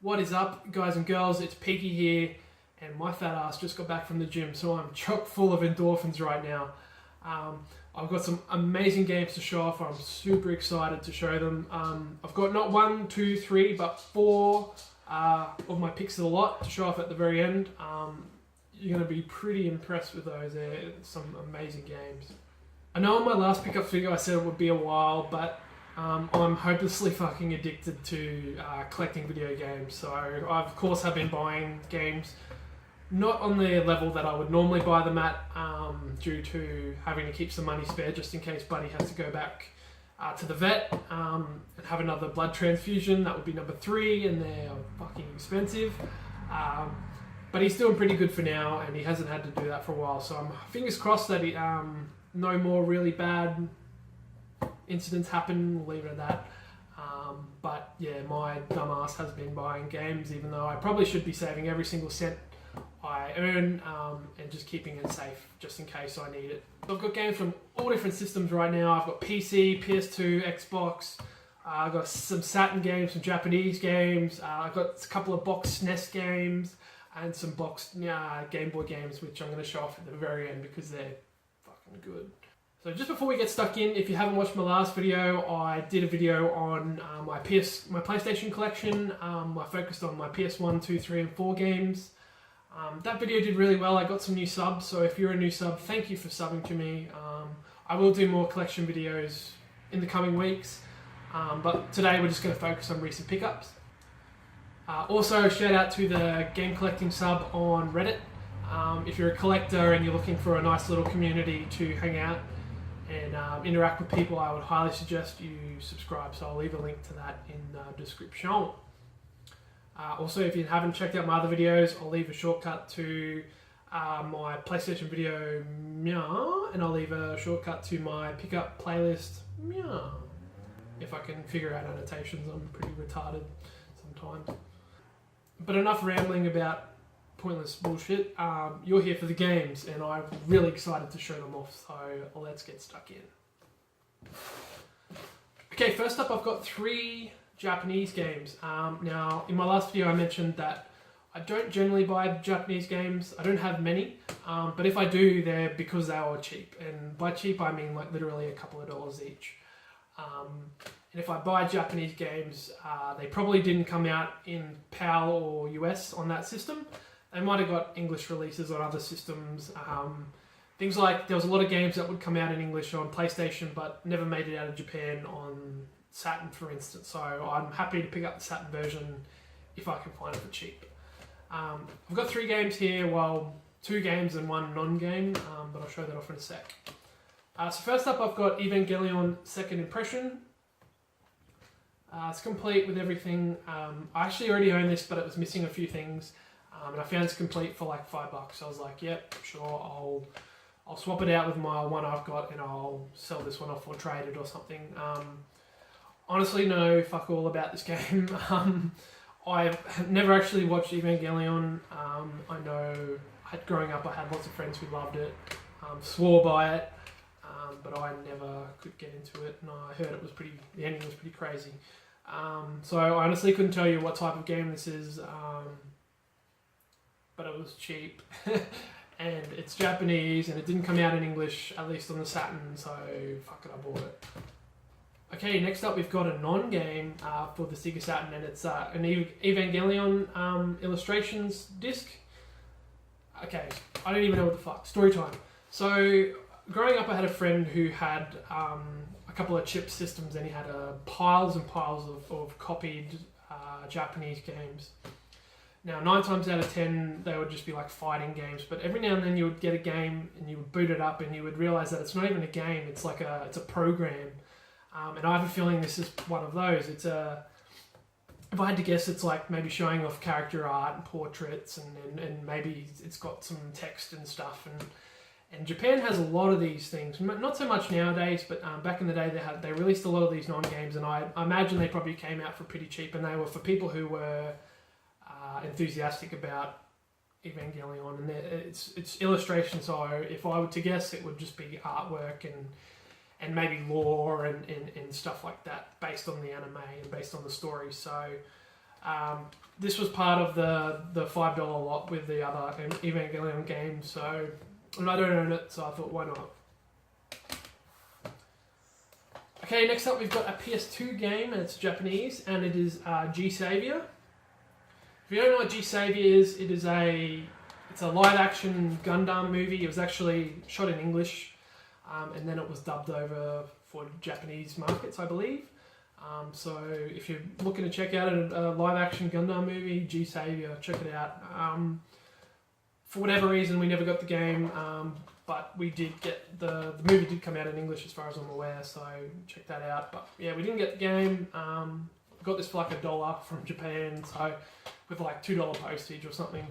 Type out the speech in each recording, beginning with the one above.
What is up, guys and girls? It's Peaky here, and my fat ass just got back from the gym, so I'm chock full of endorphins right now. I've got some amazing games to show off. I'm super excited to show them. I've got not 1, 2, 3, but 4 of my picks of the lot to show off at the very end. You're going to be pretty impressed with those. They're some amazing games. I know in my last pickup video I said it would be a while, but I'm hopelessly fucking addicted to collecting video games. So I, of course, have been buying games, not on the level that I would normally buy them at, due to having to keep some money spare just in case Buddy has to go back to the vet and have another blood transfusion. That would be number 3, and they're fucking expensive. But he's doing pretty good for now, and he hasn't had to do that for a while. So I'm fingers crossed that he, no more really bad incidents happen. We'll leave it at that. But yeah, my dumbass has been buying games, even though I probably should be saving every single cent I earn and just keeping it safe just in case I need it. So I've got games from all different systems right now. I've got PC, PS2, Xbox. I've got some Saturn games, some Japanese games. I've got a couple of box SNES games and some box Gameboy games, which I'm going to show off at the very end because they're fucking good. So just before we get stuck in, if you haven't watched my last video, I did a video on my PlayStation collection. I focused on my PS1, 2, 3, and 4 games. That video did really well. I got some new subs, so if you're a new sub, thank you for subbing to me. I will do more collection videos in the coming weeks, but today we're just going to focus on recent pickups. Also, shout out to the game collecting sub on Reddit. If you're a collector and you're looking for a nice little community to hang out and interact with people, I would highly suggest you subscribe, so I'll leave a link to that in the description. Also, if you haven't checked out my other videos, I'll leave a shortcut to my PlayStation video, meow, and I'll leave a shortcut to my pickup playlist, meow. If I can figure out annotations, I'm pretty retarded sometimes. But enough rambling about pointless bullshit. You're here for the games, and I'm really excited to show them off, so let's get stuck in. Okay, first up I've got 3 Japanese games. Now, in my last video I mentioned that I don't generally buy Japanese games. I don't have many, but if I do, they're because they are cheap. And by cheap I mean like literally a couple of dollars each. And if I buy Japanese games, they probably didn't come out in PAL or US on that system. They might have got English releases on other systems. Things like, there was a lot of games that would come out in English on PlayStation but never made it out of Japan on Saturn, for instance. So I'm happy to pick up the Saturn version if I can find it for cheap. I've got 3 games here, well, 2 games and 1 non-game, but I'll show that off in a sec. So first up I've got Evangelion Second Impression. It's complete with everything. I actually already own this, but it was missing a few things. And I found it's complete for like $5. So I was like, yep, sure, I'll swap it out with my one I've got and I'll sell this one off or trade it or something. Honestly, no fuck all about this game. I've never actually watched Evangelion. I know growing up I had lots of friends who loved it, swore by it, but I never could get into it, and I heard the ending was pretty crazy. So I honestly couldn't tell you what type of game this is, but it was cheap. And it's Japanese, and it didn't come out in English, at least on the Saturn, so fuck it, I bought it. Okay, next up we've got a non-game for the Sega Saturn, and it's an Evangelion illustrations disc. Okay, I don't even know what the fuck. Story time. So, growing up I had a friend who had a couple of chip systems, and he had piles and piles of copied Japanese games. Now, 9 times out of 10, they would just be like fighting games, but every now and then you would get a game and you would boot it up and you would realize that it's not even a game, it's like it's a program. And I have a feeling this is one of those. If I had to guess, it's like maybe showing off character art and portraits, and maybe it's got some text and stuff. And Japan has a lot of these things. Not so much nowadays, but back in the day they released a lot of these non-games, and I imagine they probably came out for pretty cheap, and they were for people who were enthusiastic about Evangelion, and it's illustration. So if I were to guess, it would just be artwork and maybe lore and stuff like that based on the anime and based on the story. So This was part of the $5 lot with the other Evangelion games, so, and I don't own it, so I thought, why not? Okay, next up we've got a PS2 game, and it's Japanese, and it is G-Savior. If you don't know what G-Savior is, it's a live-action Gundam movie. It was actually shot in English, and then it was dubbed over for Japanese markets, I believe. So if you're looking to check out a live-action Gundam movie, G-Savior, check it out. For whatever reason, we never got the game, but we did get the movie did come out in English as far as I'm aware, so check that out. But yeah, we didn't get the game. We got this for like $1 from Japan, so with like $2 postage or something.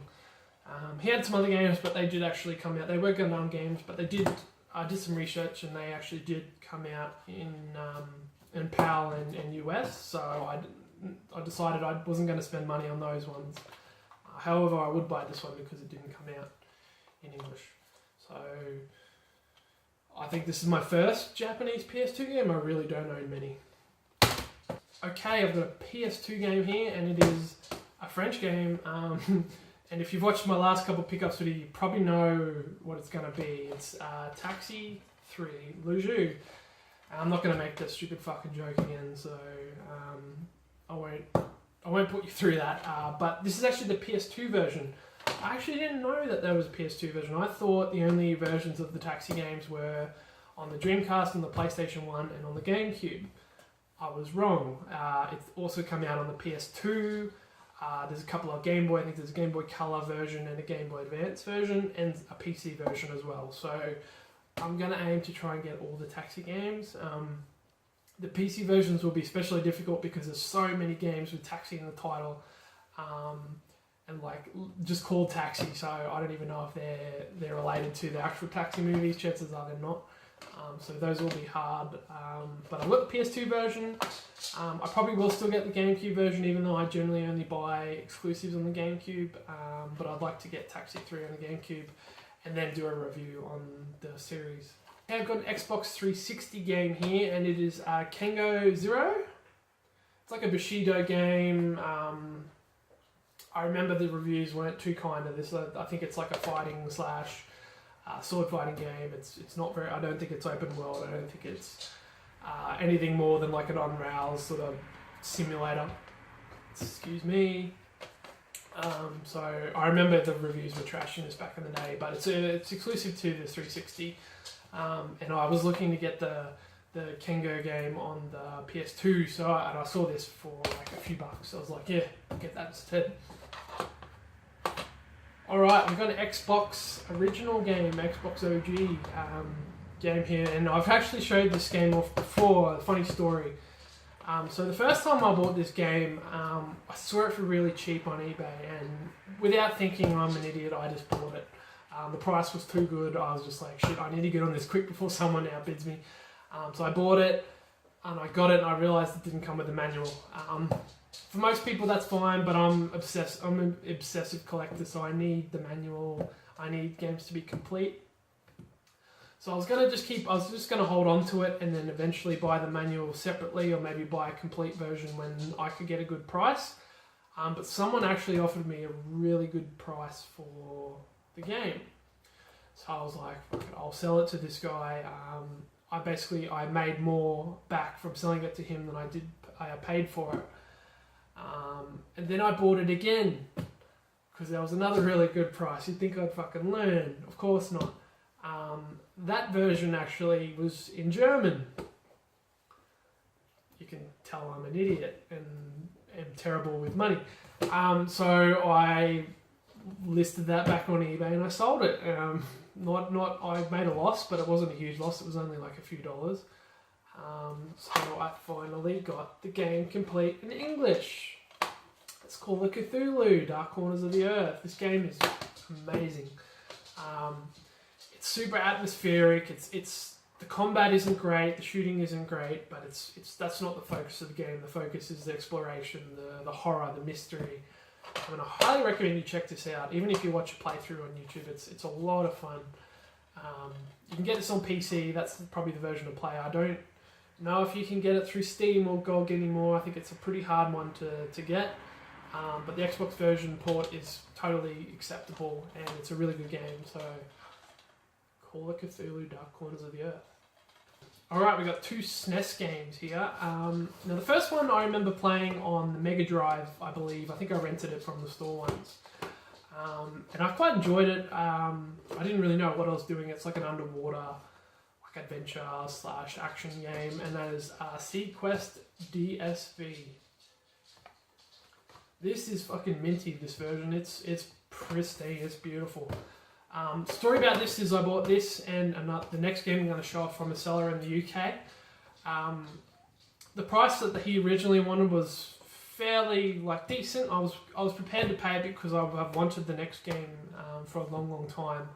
He had some other games, but they did actually come out. They were Gundam games, but they did. I did some research, and they actually did come out in PAL and US. So I decided I wasn't going to spend money on those ones. However, I would buy this one because it didn't come out in English. So I think this is my first Japanese PS2 game. I really don't own many. Okay, I've got a PS2 game here, and it is a French game. And if you've watched my last couple of pickups video, you probably know what it's going to be. It's Taxi 3, Le Jeu. I'm not going to make that stupid fucking joke again, so I won't put you through that. But this is actually the PS2 version. I actually didn't know that there was a PS2 version. I thought the only versions of the Taxi games were on the Dreamcast, and the PlayStation 1, and on the GameCube. I was wrong. It's also come out on the PS2. There's a couple of Game Boy. I think there's a Game Boy Color version and a Game Boy Advance version, and a PC version as well. So I'm going to aim to try and get all the Taxi games. The PC versions will be especially difficult because there's so many games with Taxi in the title, and like just called Taxi. So I don't even know if they're related to the actual Taxi movies. Chances are they're not. So those will be hard. But I've got the PS2 version. I probably will still get the GameCube version, even though I generally only buy exclusives on the GameCube. But I'd like to get Taxi 3 on the GameCube, and then do a review on the series. Okay, I've got an Xbox 360 game here, and it is Kengo Zero. It's like a Bushido game. I remember the reviews weren't too kind of this. I think it's like a fighting slash sword fighting game. It's not very. I don't think it's open world. I don't think it's anything more than like an on-rails sort of simulator. Excuse me. So I remember the reviews were trashing this back in the day, but it's exclusive to the 360. And I was looking to get the Kengo game on the PS2, so I saw this for like a few bucks. So I was like, yeah, I'll get that instead. Alright, I've got an Xbox original game, Xbox OG game here, and I've actually showed this game off before. A funny story. So the first time I bought this game, I saw it for really cheap on eBay, and without thinking I'm an idiot, I just bought it. The price was too good. I was just like, shit, I need to get on this quick before someone outbids me. So I bought it, and I got it, and I realised it didn't come with a manual. For most people that's fine, but I'm an obsessive collector, so I need the manual. I need games to be complete. So I was just gonna hold on to it, and then eventually buy the manual separately, or maybe buy a complete version when I could get a good price. But someone actually offered me a really good price for the game. So I was like, fuck it, I'll sell it to this guy. I made more back from selling it to him than I paid for it. And then I bought it again because there was another really good price. You'd think I'd fucking learn. Of course not. That version actually was in German. You can tell I'm an idiot and am terrible with money. So I listed that back on eBay and I sold it. I made a loss, but it wasn't a huge loss. It was only like a few dollars. So I finally got the game complete in English. It's called the Cthulhu, Dark Corners of the Earth. This game is amazing. It's super atmospheric. It's the combat isn't great, the shooting isn't great, but that's not the focus of the game. The focus is the exploration, the horror, the mystery. I mean, I highly recommend you check this out. Even if you watch a playthrough on YouTube, it's a lot of fun. You can get this on PC. That's probably the version to play. I don't know if you can get it through Steam or GOG anymore. I think it's a pretty hard one to get. but the Xbox version port is totally acceptable, and it's a really good game. So, Call of Cthulhu: Dark Corners of the Earth. Alright, we got 2 SNES games here. Now the first one I remember playing on the Mega Drive, I believe. I think I rented it from the store once. And I quite enjoyed it. I didn't really know what I was doing. It's like an underwater adventure / action game, and that is SeaQuest DSV. This is fucking minty, this version. It's pristine, it's beautiful. Story about this is I bought this and the next game I'm going to show off from a seller in the UK. The price that he originally wanted was fairly decent. I was prepared to pay it because I've wanted the next game for a long time.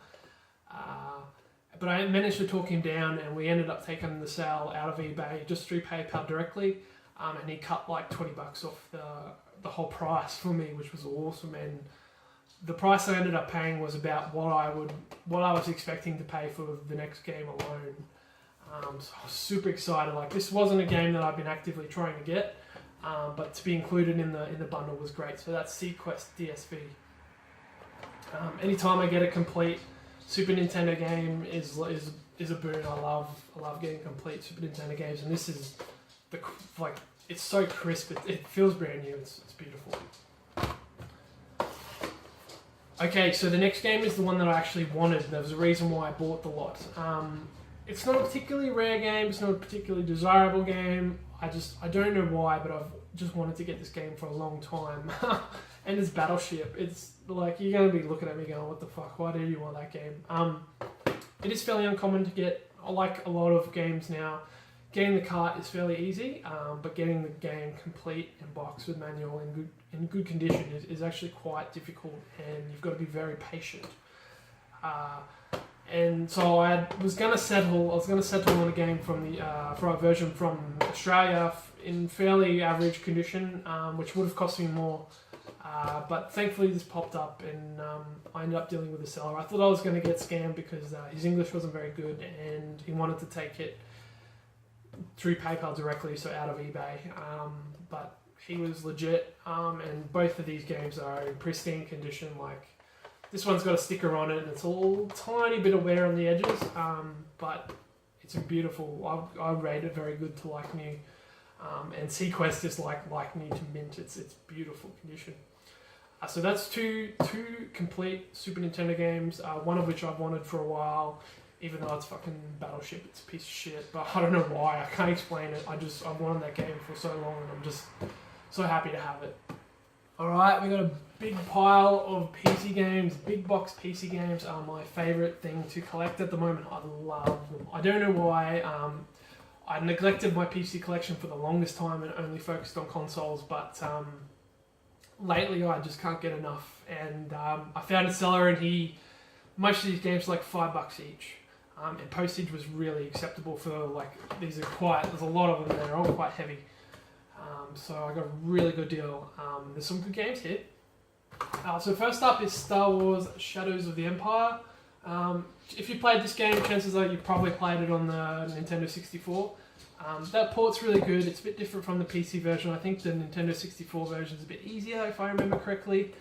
But I managed to talk him down, and we ended up taking the sale out of eBay just through PayPal directly, and he cut like $20 off the whole price for me, which was awesome. And the price I ended up paying was about what I was expecting to pay for the next game alone. So I was super excited. This wasn't a game that I've been actively trying to get, but to be included in the bundle was great. So that's SeaQuest DSV. Anytime I get a complete Super Nintendo game is a boon. I love getting complete Super Nintendo games, and this is it's so crisp. It feels brand new. It's beautiful. Okay, so the next game is the one that I actually wanted. There was a reason why I bought the lot. It's not a particularly rare game. It's not a particularly desirable game. I don't know why, but I've just wanted to get this game for a long time. And it's Battleship. It's you're going to be looking at me going, what the fuck, why do you want that game? It is fairly uncommon to get. Like a lot of games now, getting the cart is fairly easy, but getting the game complete in box with manual in good condition is actually quite difficult, and you've got to be very patient. And so I was going to settle on a game for a version from Australia in fairly average condition, which would have cost me more. But thankfully this popped up, and I ended up dealing with the seller. I thought I was going to get scammed because his English wasn't very good, and he wanted to take it through PayPal directly, so out of eBay. But he was legit, and both of these games are in pristine condition. This one's got a sticker on it, and it's a little tiny bit of wear on the edges, but it's a beautiful. I rate it very good to like new. And SeaQuest is like new to mint. It's beautiful condition. So that's two complete Super Nintendo games. One of which I've wanted for a while, even though it's fucking Battleship. It's a piece of shit, but I don't know why. I can't explain it. I've wanted that game for so long, and I'm just so happy to have it. All right, we got a big pile of PC games. Big box PC games are my favorite thing to collect at the moment. I love them. I don't know why. I neglected my PC collection for the longest time and only focused on consoles, but lately I just can't get enough. And I found a seller, and most of these games are $5 each. And postage was really acceptable for these are there's a lot of them, they're all quite heavy. So I got a really good deal. There's some good games here. So first up is Star Wars Shadows of the Empire. If you played this game, chances are you probably played it on the Nintendo 64. That port's really good. It's a bit different from the PC version. I think the Nintendo 64 version is a bit easier, if I remember correctly.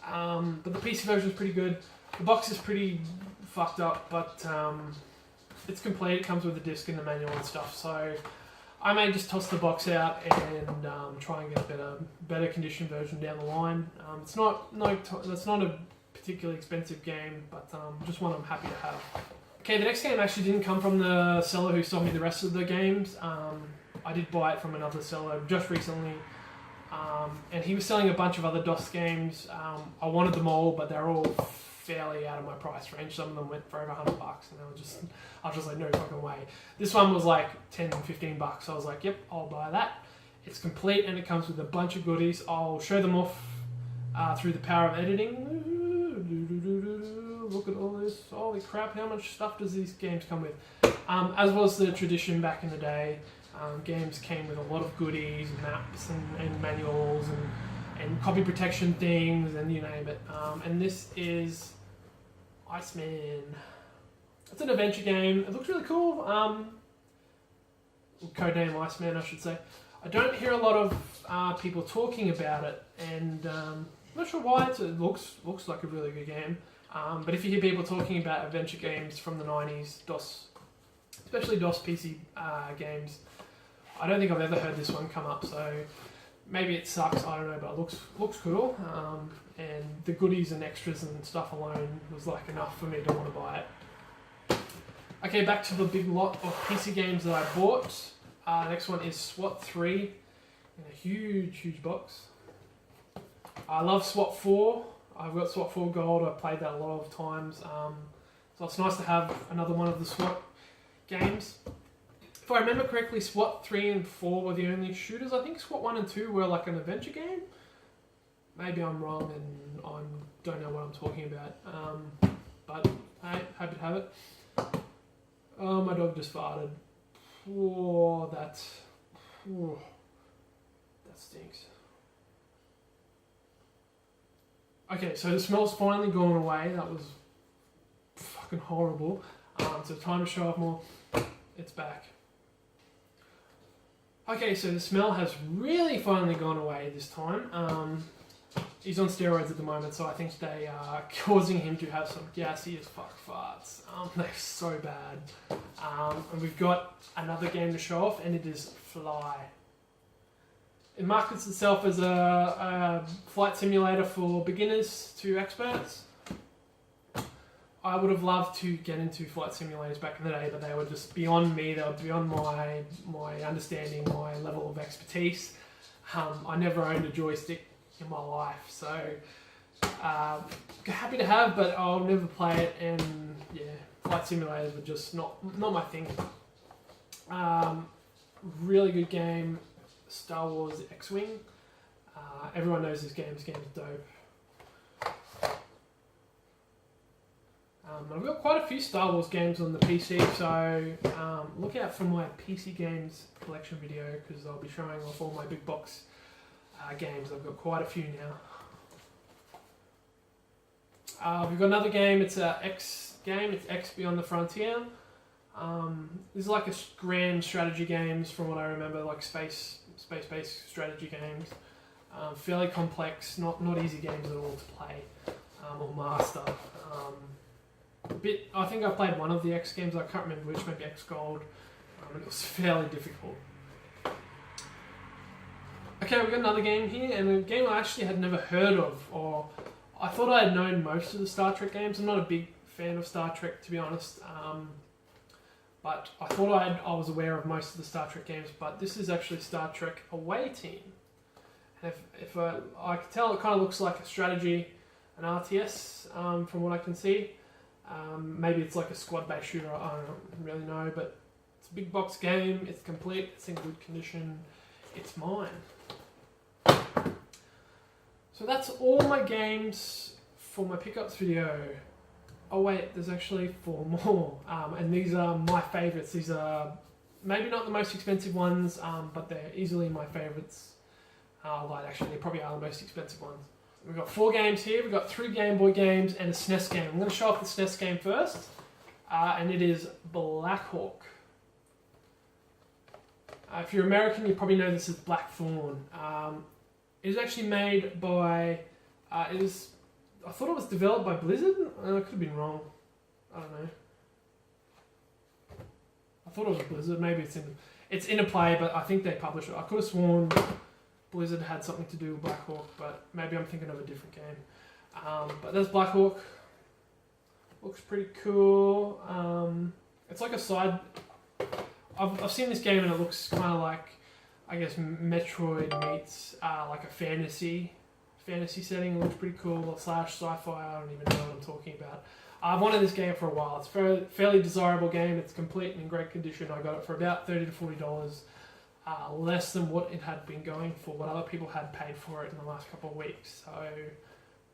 But the PC version is pretty good. The box is pretty fucked up, but it's complete. It comes with a disc and the manual and stuff. So I may just toss the box out and try and get a better condition version down the line. It's not a particularly expensive game, but just one I'm happy to have. Okay, the next game actually didn't come from the seller who sold me the rest of the games. I did buy it from another seller just recently, and he was selling a bunch of other DOS games. I wanted them all, but they're all fairly out of my price range. Some of them went for over $100, and I was just like, no fucking way. This one was like $10, $15. So I was like, yep, I'll buy that. It's complete, and it comes with a bunch of goodies. I'll show them off through the power of editing. Look at all this. Holy crap, how much stuff does these games come with? As was the tradition back in the day, games came with a lot of goodies, maps and manuals and copy protection things, and you name it. And this is Iceman. It's an adventure game. It looks really cool. Codename Iceman, I should say. I don't hear a lot of people talking about it, and not sure why. It looks like a really good game. But if you hear people talking about adventure games from the 90s, especially DOS PC games, I don't think I've ever heard this one come up. So maybe it sucks, I don't know, but it looks cool. And the goodies and extras and stuff alone was like enough for me to want to buy it. Okay, back to the big lot of PC games that I bought. Next one is SWAT 3 in a huge box. I love SWAT 4. I've got SWAT 4 Gold. I've played that a lot of times. So it's nice to have another one of the SWAT games. If I remember correctly, SWAT 3 and 4 were the only shooters. I think SWAT 1 and 2 were like an adventure game. Maybe I'm wrong and I don't know what I'm talking about. But hey, happy to have it. Oh, my dog just farted. Oh, that stinks. Okay, so the smell's finally gone away. That was fucking horrible. So time to show off more. It's back. Okay, so the smell has really finally gone away this time. He's on steroids at the moment, so I think they are causing him to have some gassy as fuck farts. They're so bad. And we've got another game to show off, and it is Fly. It markets itself as a flight simulator for beginners to experts. I would have loved to get into flight simulators back in the day, but they were just beyond me. They were beyond my understanding, my level of expertise. I never owned a joystick in my life, so happy to have, but I'll never play it. And yeah, flight simulators were just not my thing. Really good game, Star Wars X-Wing. Everyone knows this game. This game's dope. I've got quite a few Star Wars games on the PC, so look out for my PC games collection video, because I'll be showing off all my big box games. I've got quite a few now. We've got another game. It's an X game. It's X Beyond the Frontier. This is like a grand strategy games, from what I remember, like space-based strategy games. Fairly complex, not easy games at all to play or master. I think I played one of the X games. I can't remember which. Maybe X Gold. And it was fairly difficult. Okay, we've got another game here, and a game I actually had never heard of, or I thought I had known most of the Star Trek games. I'm not a big fan of Star Trek, to be honest, but I thought I was aware of most of the Star Trek games, but this is actually Star Trek Away Team. And if I can tell, it kind of looks like a strategy, an RTS, from what I can see. Maybe it's like a squad-based shooter, I don't really know, but it's a big box game, it's complete, it's in good condition, it's mine. So that's all my games for my pickups video. Oh wait, there's actually 4 more, and these are my favourites. These are maybe not the most expensive ones, but they're easily my favourites. Actually, they probably are the most expensive ones. We've got 4 games here. We've got 3 Game Boy games and a SNES game. I'm going to show off the SNES game first, and it is Black Hawk. If you're American, you probably know this as Blackthorn. It is actually made by... I thought it was developed by Blizzard? I could have been wrong. I don't know. I thought it was Blizzard. Maybe it's Interplay, but I think they publish it. I could have sworn Blizzard had something to do with Black Hawk, but maybe I'm thinking of a different game. But there's Black Hawk. Looks pretty cool. It's like a side... I've seen this game and it looks kind of like, I guess, Metroid meets like a fantasy setting. It looks pretty cool, / sci-fi. I don't even know what I'm talking about. I've wanted this game for a while. It's a fairly desirable game. It's complete and in great condition. I got it for about $30 to $40, less than what it had been going for, what other people had paid for it in the last couple of weeks. So,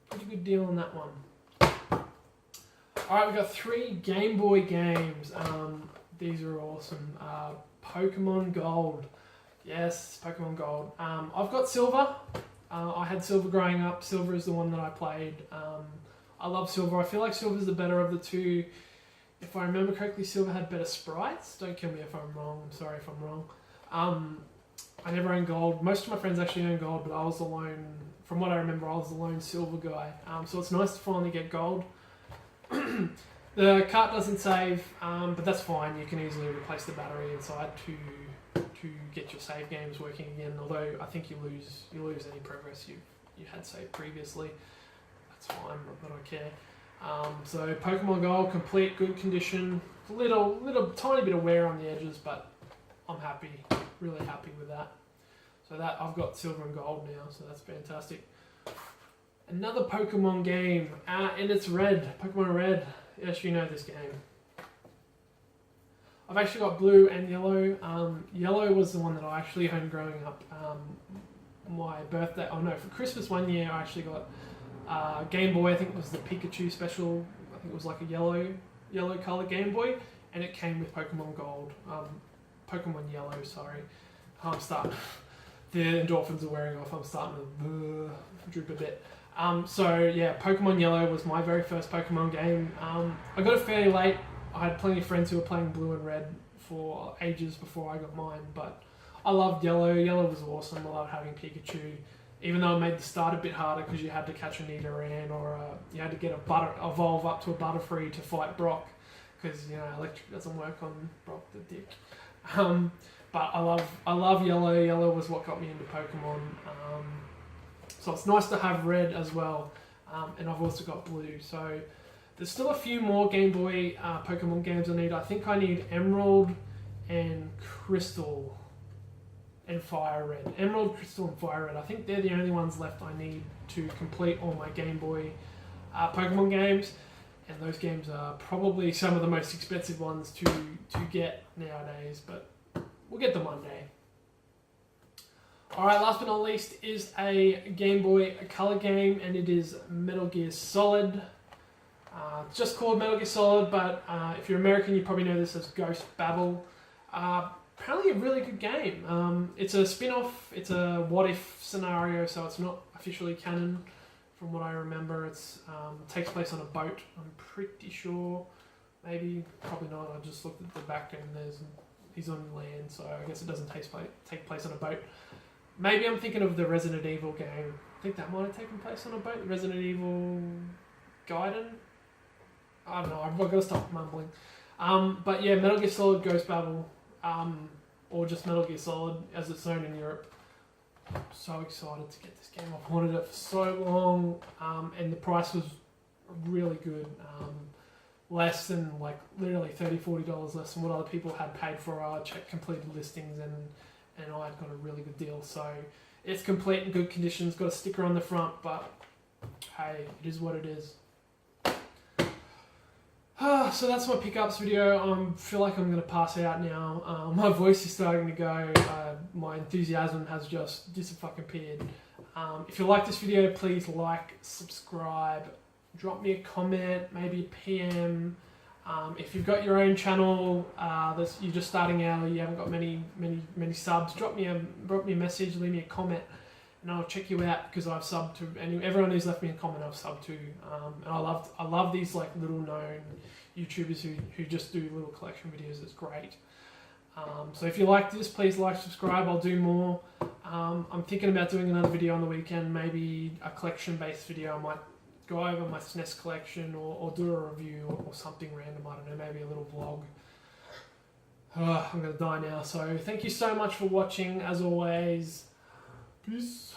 pretty good deal on that one. Alright, we've got 3 Game Boy games. These are awesome. Pokemon Gold. Yes, Pokemon Gold. I've got Silver. I had Silver growing up. Silver is the one that I played. I love Silver. I feel like Silver's the better of the 2. If I remember correctly, Silver had better sprites. Don't kill me if I'm wrong. I'm sorry if I'm wrong. I never owned gold. Most of my friends actually owned gold, but I was the lone, from what I remember, I was the lone silver guy. So it's nice to finally get gold. The cart doesn't save, but that's fine. You can easily replace the battery inside to get your save games working again. Although I think you lose any progress you had saved previously. That's fine, I don't care. So Pokemon Gold, complete, good condition. Little tiny bit of wear on the edges, but I'm happy, really happy with that. So that I've got silver and gold now, so that's fantastic. Another Pokemon game, and it's red, Pokemon Red. Yes, you know this game. I've actually got blue and yellow. Yellow was the one that I actually owned growing up. My birthday, for Christmas one year I actually got Gameboy. I think it was the Pikachu special. I think it was like a yellow color Gameboy, and it came with Pokemon Gold. Pokemon Yellow, sorry. I'm starting, the endorphins are wearing off. I'm starting to droop a bit. So yeah, Pokemon Yellow was my very first Pokemon game. I got it fairly late. I had plenty of friends who were playing Blue and Red for ages before I got mine, but I loved Yellow. Yellow was awesome. I loved having Pikachu, even though it made the start a bit harder because you had to catch a Nidoran or you had to get evolve up to a Butterfree to fight Brock, because electric doesn't work on Brock the dick. But I love Yellow. Yellow was what got me into Pokemon. So it's nice to have Red as well, and I've also got Blue. So there's still a few more Game Boy Pokemon games I need. I think I need Emerald and Crystal and Fire Red. Emerald, Crystal and Fire Red. I think they're the only ones left I need to complete all my Game Boy Pokemon games. And those games are probably some of the most expensive ones to get nowadays, but we'll get them one day. Alright, last but not least is a Game Boy Color game, and it is Metal Gear Solid. It's just called Metal Gear Solid, but if you're American, you probably know this as Ghost Babel. Apparently a really good game. It's a spin-off, it's a what-if scenario, so it's not officially canon. From what I remember, it takes place on a boat, I'm pretty sure. Maybe, probably not. I just looked at the back and he's on land, so I guess it doesn't take place on a boat. Maybe I'm thinking of the Resident Evil game. I think that might have taken place on a boat. Resident Evil Gaiden? I don't know, I've got to stop mumbling. But yeah, Metal Gear Solid Ghost Babel, or just Metal Gear Solid as it's known in Europe. I'm so excited to get this game. I've wanted it for so long, and the price was really good. Less than, literally $30, $40 less than what other people had paid for. I checked completed listings, and I had got a really good deal. So it's complete in good conditions, got a sticker on the front, but hey, it is what it is. So that's my pickups video. I feel like I'm going to pass out now. My voice is starting to go. My enthusiasm has just disappeared. If you like this video, please like, subscribe, drop me a comment, maybe a PM. If you've got your own channel, you're just starting out, or you haven't got many subs, drop me a message, leave me a comment, and I'll check you out, because I've subbed to everyone who's left me a comment. I've subbed to, and I love these little known YouTubers who just do little collection videos. It's great. So if you like this, please like, subscribe. I'll do more. I'm thinking about doing another video on the weekend, maybe a collection-based video. I might go over my SNES collection, or do a review, or something random. I don't know, maybe a little vlog. I'm going to die now. So thank you so much for watching. As always, peace.